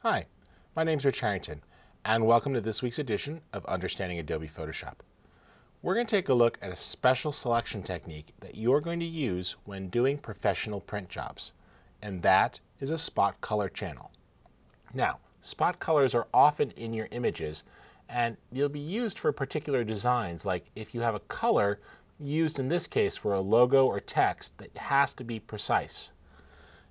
Hi, my name's Rich Harrington, and welcome to this week's edition of Understanding Adobe Photoshop. We're going to take a look at a special selection technique that you're going to use when doing professional print jobs, and that is a spot color channel. Now, spot colors are often in your images, and they'll be used for particular designs, like if you have a color used in this case for a logo or text that has to be precise.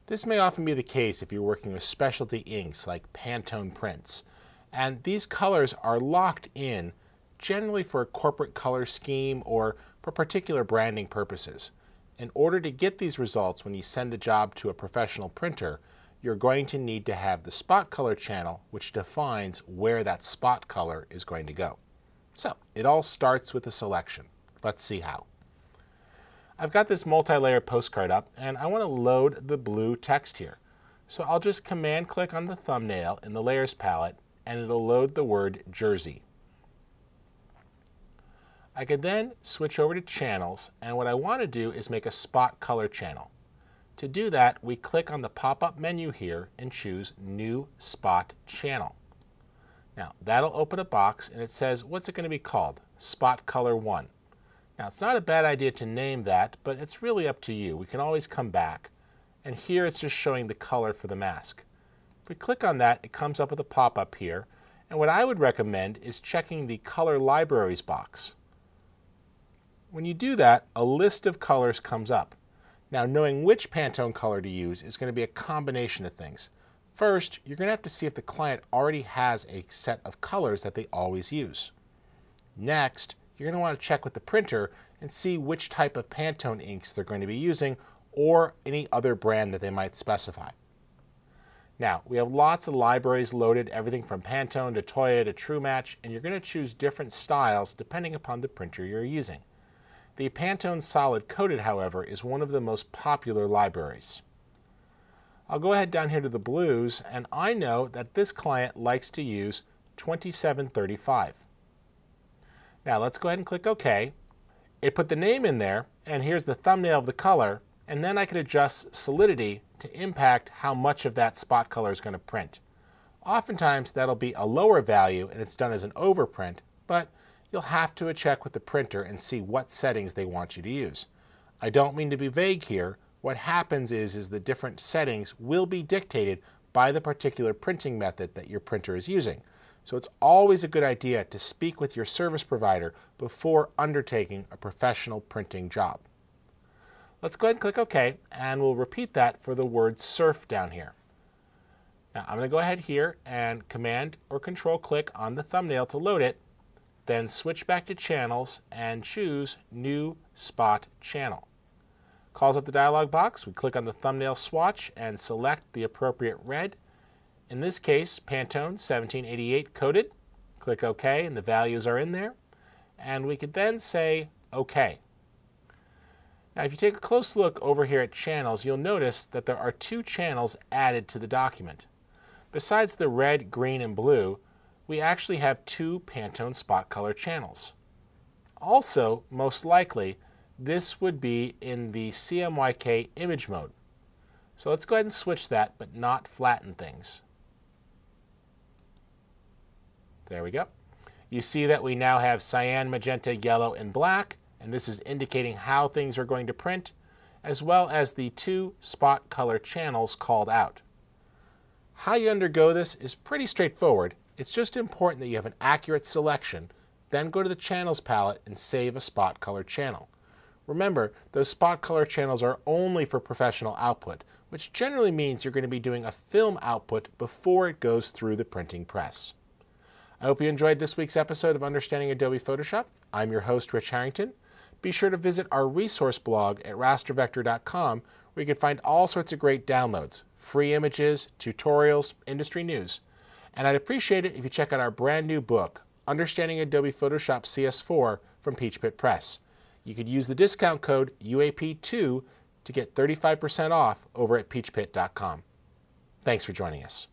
This may often be the case if you're working with specialty inks like Pantone prints, and these colors are locked in generally for a corporate color scheme or for particular branding purposes. In order to get these results when you send the job to a professional printer, you're going to need to have the spot color channel, which defines where that spot color is going to go. So it all starts with a selection. Let's see how. I've got this multi-layer postcard up, and I want to load the blue text here. So I'll just command click on the thumbnail in the layers palette, and it'll load the word Jersey. I could then switch over to channels, and what I want to do is make a spot color channel. To do that, we click on the pop-up menu here and choose New Spot Channel. Now that'll open a box, and it says, what's it going to be called? Spot Color 1. Now it's not a bad idea to name that, but it's really up to you. We can always come back, and here it's just showing the color for the mask. If we click on that, it comes up with a pop-up here, and what I would recommend is checking the Color Libraries box. When you do that, a list of colors comes up. Now, knowing which Pantone color to use is going to be a combination of things. First, you're going to have to see if the client already has a set of colors that they always use. Next, you're going to want to check with the printer and see which type of Pantone inks they're going to be using or any other brand that they might specify. Now, we have lots of libraries loaded, everything from Pantone to Toya to True Match, and you're going to choose different styles depending upon the printer you're using. The Pantone Solid Coated, however, is one of the most popular libraries. I'll go ahead down here to the blues, and I know that this client likes to use 2735. Now let's go ahead and click OK. It put the name in there, and here's the thumbnail of the color, and then I can adjust solidity to impact how much of that spot color is going to print. Oftentimes that'll be a lower value and it's done as an overprint, but you'll have to check with the printer and see what settings they want you to use. I don't mean to be vague here. What happens is the different settings will be dictated by the particular printing method that your printer is using. So it's always a good idea to speak with your service provider before undertaking a professional printing job. Let's go ahead and click OK, and we'll repeat that for the word surf down here. Now I'm going to go ahead here and Command or Control click on the thumbnail to load it, then switch back to channels and choose New Spot Channel. Calls up the dialog box. We click on the thumbnail swatch and select the appropriate red. In this case, Pantone 1788 coated. Click OK, and the values are in there. And we could then say OK. Now, if you take a close look over here at channels, you'll notice that there are two channels added to the document. Besides the red, green, and blue, we actually have two Pantone spot color channels. Also, most likely, this would be in the CMYK image mode. So let's go ahead and switch that, but not flatten things. There we go. You see that we now have cyan, magenta, yellow, and black, and this is indicating how things are going to print, as well as the two spot color channels called out. How you undergo this is pretty straightforward. It's just important that you have an accurate selection, then go to the Channels palette and save a spot color channel. Remember, those spot color channels are only for professional output, which generally means you're going to be doing a film output before it goes through the printing press. I hope you enjoyed this week's episode of Understanding Adobe Photoshop. I'm your host, Rich Harrington. Be sure to visit our resource blog at rastervector.com, where you can find all sorts of great downloads, free images, tutorials, industry news. And I'd appreciate it if you check out our brand new book, Understanding Adobe Photoshop CS4 from Peach Pit Press. You could use the discount code UAP2 to get 35% off over at peachpit.com. Thanks for joining us.